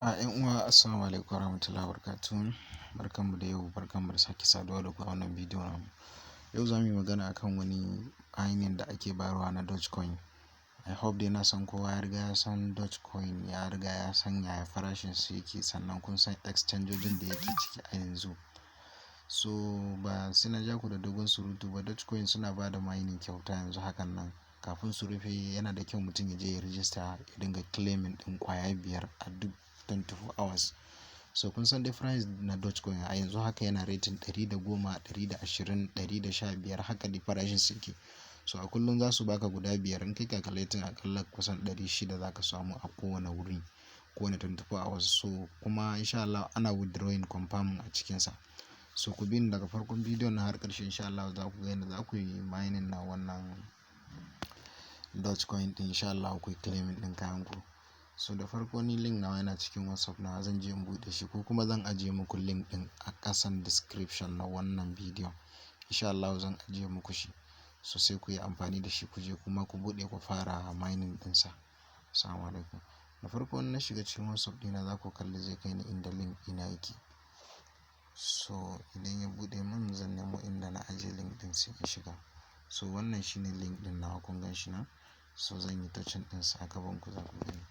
'Yan uwa assalamu alaikum warahmatullahi wabarakatuh. Barkanmu da yau, barkanmu da sake saduwa da ku a wannan bidiyo namu. Yau za mu yi magana akan wani ainihin da ake bayarwa na Dogecoin. I hope dai na san kowa ya riga ya san Dogecoin, ya riga ya san yaya farashin su yake, sannan kun san exchangojin da yake ciki a yanzu. So ba sai na ja ku da dogon surutu ba, Dogecoin suna ba da mining kyauta yanzu hakan nan. Kafin su rufe yana da kyau mutum ya je ya rijista ya dinga claiming ɗin kwaya 5 a duk 24 hours. So kun san difference na Dogecoin a yanzu haka yana rating 110, 120, 115 haka dai farashin su yake. So a kullum za su baka guda 5 in kai calculating akalla kusan 600 za ka samu a kowane wuri, kowane 24 hours. So kuma insha Allah ana withdrawing confirm a cikinsa. So ku bi ni daga farkon bidiyon na har ƙarshe, insha Allah za ku ga yadda za ku yi mining na wannan Dogecoin ɗin, insha Allah ku yi claiming ɗin kayan ku. So da farko ni link nawa yana cikin WhatsApp na, zan je in buɗe shi ko kuma zan ajiye muku link ɗin a ƙasan description na wannan bidiyon. Insha Allah zan ajiye muku shi. So sai ku yi amfani da shi ku je kuma ku buɗe ku fara mining ɗinsa. Assalamu alaikum. Da farko na shiga cikin WhatsApp ɗina za ku kalli zai kai ni inda link ɗina yake. So idan ya buɗe min zan nemo inda na ajiye link ɗin sai in shiga. So wannan shine link ɗin nawa, kun gan shi nan. So zan yi touching ɗinsa a gaban ku za ku gani.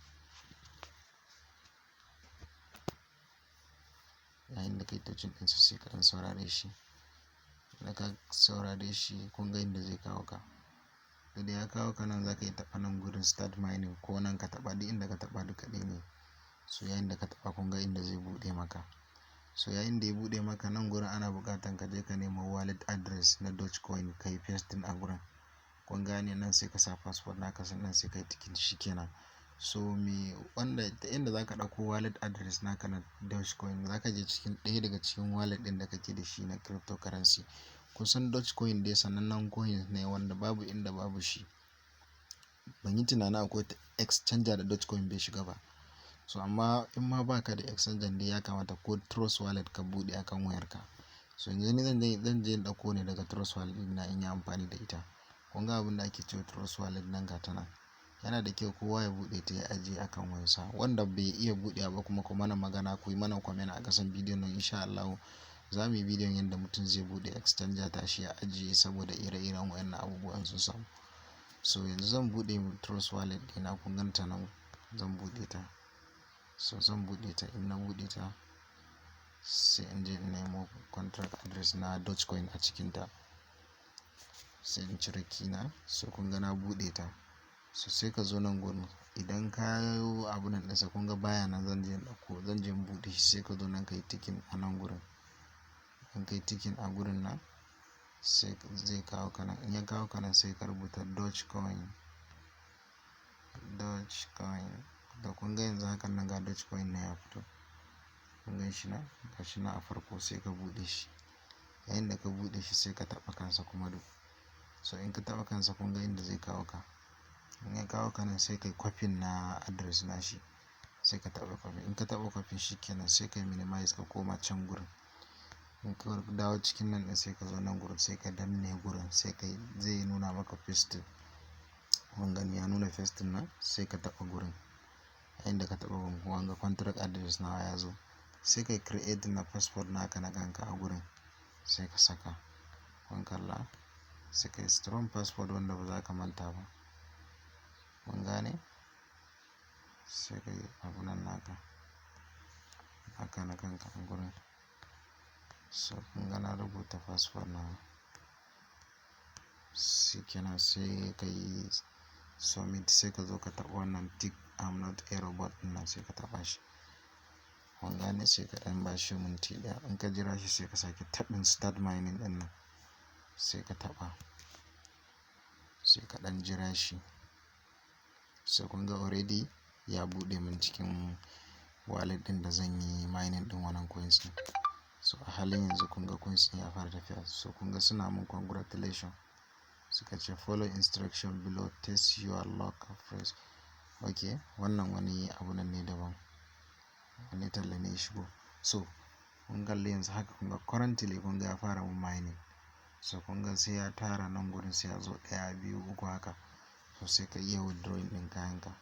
Yayin da kai touching ɗinsa sai ka ɗan saurare shi. Da ka saurare shi kun ga inda zai kawo ka. Da ya kawo ka nan za ka yi taɓa nan gurin start mining, ko nan ka taɓa, duk inda ka taɓa duka ɗaya ne. So yayin da ka taɓa kun ga inda zai buɗe maka. So yayin da ya buɗe maka nan gurin ana buƙatar ka je ka nemo wallet address na Dogecoin ka yi pasting a gurin. Kun gane nan sai ka sa password naka, sannan sai ka yi ticking shi kenan. So wanda ta inda za ka ɗauko wallet address naka na Dogecoin, za ka je cikin ɗaya daga cikin wallet ɗin da kake da shi na cryptocurrency. Kun san Dogecoin dai sanannen coin ne wanda babu inda babu shi. Ban yi tunanin akwai exchanger da Dogecoin bai shiga ba. So amma in ma baka da exchanger dai ya kamata ko Trust Wallet ka buɗe akan wayarka. So yanzu ni zan je in ɗauko ne daga Trust Wallet ɗina in yi amfani da ita. Kun ga abin da ake cewa Trust Wallet nan ga ta nan. Yana da kyau kowa ya buɗe ta ya ajiye akan wayarsa. Wanda bai iya buɗewa ba kuma ku mana magana, ku yi mana comment a ƙasan bidiyon nan, insha Allah za mu yi bidiyon yadda mutum zai buɗe exchanger tashi ya ajiye saboda ire-iren waɗannan abubuwan sun samu. So yanzu zan buɗe Trust Wallet ɗina, kun ganta nan zan buɗe ta. So zan buɗe ta, in na buɗe ta sai in je in nemo contract address na Dogecoin a cikinta. Sai in cire key na. So kun ga na buɗe ta. So sai ka zo nan gurin, idan ka yi abu nan ɗinsa kun ga baya nan, zan je in ɗauko, zan je in buɗe shi. Sai ka zo nan ka yi ticking a nan gurin. In ka yi ticking a gurin nan sai zai kawo ka nan. In ya kawo ka nan sai ka rubuta Dogecoin. Da kun ga yanzu hakan nan ga Dogecoin na ya fito. Kun gan shi nan, ga shi nan a farko sai ka buɗe shi. Yayin da ka buɗe shi sai ka taɓa kansa kuma duk. So in ka taɓa kansa kun ga inda zai kawo ka. In ya kawo ka nan sai ka yi copying na address na shi. Sai ka taɓa copy. In ka taɓa copy shi kenan sai ka yi minimize ka koma can gurin. In ka dawo cikin nan ɗin sai ka zo nan gurin sai ka danne gurin sai zai nuna maka paste. Kun gani ya nuna paste nan sai ka taɓa gurin. Yayin da ka taɓa gurin kun ga contract address nawa ya zo. Sai ka yi create na passport naka na kanka a gurin. Sai ka saka. Kun kalla. Sai ka yi strong passport wanda ba za ka manta ba. Kun gane? Sai ka yi abu nan naka. Haka na kanka a gurin. So kun ga na rubuta passport nawa. Shi kenan sai ka yi submit, sai ka zo ka taɓa wannan tick I'm not a robot nan sai ka taɓa shi. Kun gane? Sai ka ɗan ba shi minti ɗaya. In ka jira shi sai ka sake taɓin start mining ɗin nan. Sai ka taɓa. Sai ka ɗan jira shi. So kun ga already ya buɗe min cikin wallet ɗin da zan yi mining ɗin wannan coins ɗin. So a halin yanzu kun ga coins ɗin ya fara tafiya. So kun ga suna mun congratulation. Suka ce follow instruction below, test your luck phrase. Okay, wannan wani abu nan ne daban. Wani talla ne ya shigo. So kun kalli yanzu haka kun ga currently kun ga ya fara mun mining. So kun ga sai ya tara nan gurin sai ya zo 1, 2, 3 haka. So sai ka iya withdrawing ɗin kayanka.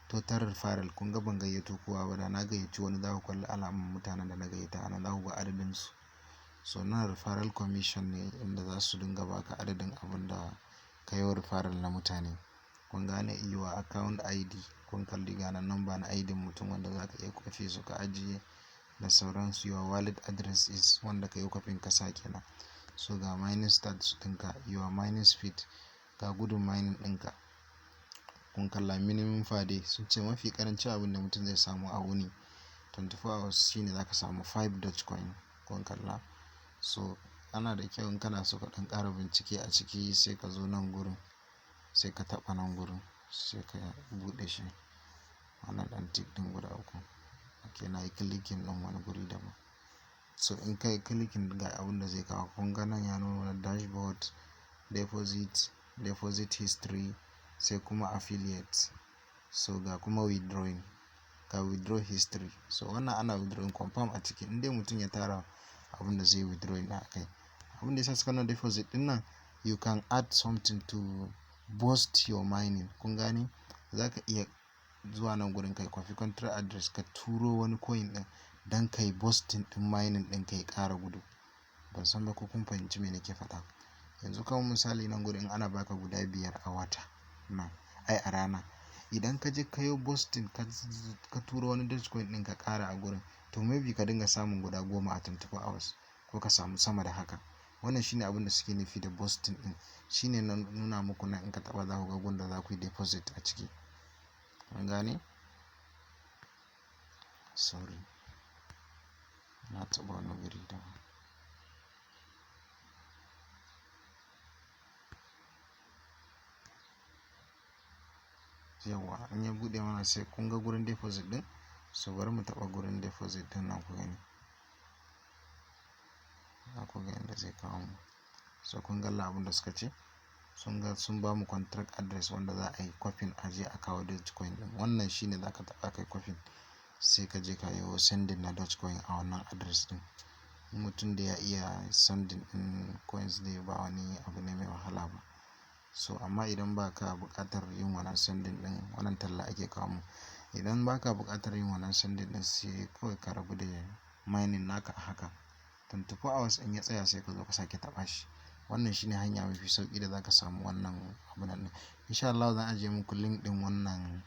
total referral kun ga ban gayyato kowa ba, da na gayyaci wani za ku kalli alamun mutanen da na gayyata anan za ku ga adadin su. So nan referral commission ne inda za su dinga baka adadin abin da ka yi referral na mutane. Kun gane your account ID, kun kalli ganan number na ID mutum wanda za ka iya kwafe su ka ajiye da sauransu. Your wallet address is wanda ka yi kwafin ka sa kenan. So ga mining stats ɗinka, your mining speed, ga gudun mining ɗinka. Kun kalla minimum per day sun ce mafi karancin abin da mutum zai samu a wuni 24 hours shine za ka samu 5 Dogecoin. Kun kalla. So ana da kyau in kana so ka ɗan ƙara bincike a ciki sai ka zo nan gurin, sai ka taɓa nan gurin, sai ka buɗe shi wannan ɗan tick ɗin guda uku. Okay, na yi clicking ɗin wani guri daban. So in ka yi clicking ga abin da zai kawo, kun ga nan ya nuna dashboard, deposit history, sai kuma affiliates. So ga kuma withdrawing, ga withdraw history. So wannan ana withdrawing confirm a ciki inda mutum ya tara abin da zai withdrawing a kai. Abin da ya sa suka nuna deposit ɗin nan, you can add something to boost your mining. Kun gane? Za ka iya zuwa nan gurin kai copy contract address ka turo wani coin ɗin don kai boosting ɗin mining ɗin kai ƙara gudu. Ban san ba ko kun fahimci me nake faɗa. Yanzu kamar misali nan gurin ana baka guda 5 a wata nan, a rana. Idan ka je ka yi boosting ka turo wani Dogecoin ɗin ka ƙara a gurin, to maybe ka dinga samun guda 10 a 24 hours ko ka samu sama da haka. Wannan shine abin da suke nufi da boosting ɗin. Shine na nuna muku nan in ka taɓa za ku ga gunda za ku yi deposit a ciki. Kun gane? Sorry, na taɓa wani guri daban. Yawa in ya buɗe mana sai kun ga gurin deposit ɗin. So bari mu taɓa gurin deposit ɗin nan ku gani. Za ku ga inda zai kawo mu. So kun ga abin da suka ce sun ba mu contract address wanda za a yi kwafin a je a kawo Dogecoin ɗin. Wannan shine za ka taɓa kai kwafin sai ka je ka yi sending na Dogecoin a wannan address ɗin. Mutum da ya iya sending ɗin coins ne, ba wani abu ne mai wahala ba. So amma idan ba ka buƙatar yin wannan sending ɗin, wannan talla ake kawo mu. Idan ba ka buƙatar yin wannan sending ɗin sai kawai ka rabu da mining naka a haka. 24 hours in ya tsaya sai ka zo ka sake taɓa shi. Wannan shine hanya mafi sauƙi da za ka samu wannan abun nan. Insha Allah zan ajiye muku link ɗin wannan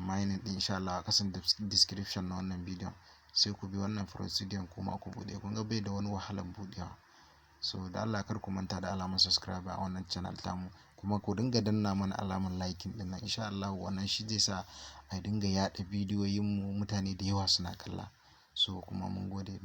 mining ɗin insha Allah a ƙasan description na wannan bidiyon. Sai ku bi wannan procedure kuma ku buɗe. Kun ga bai da wani wahalar buɗewa. So da Allah kar ku manta da alamar subscribe a wannan channel tamu. Kuma ku dinga danna mana alamar liking ɗin nan. Insha Allah wannan shi zai sa a dinga yaɗa bidiyoyin mu, mutane da yawa suna kalla. So kuma mun gode.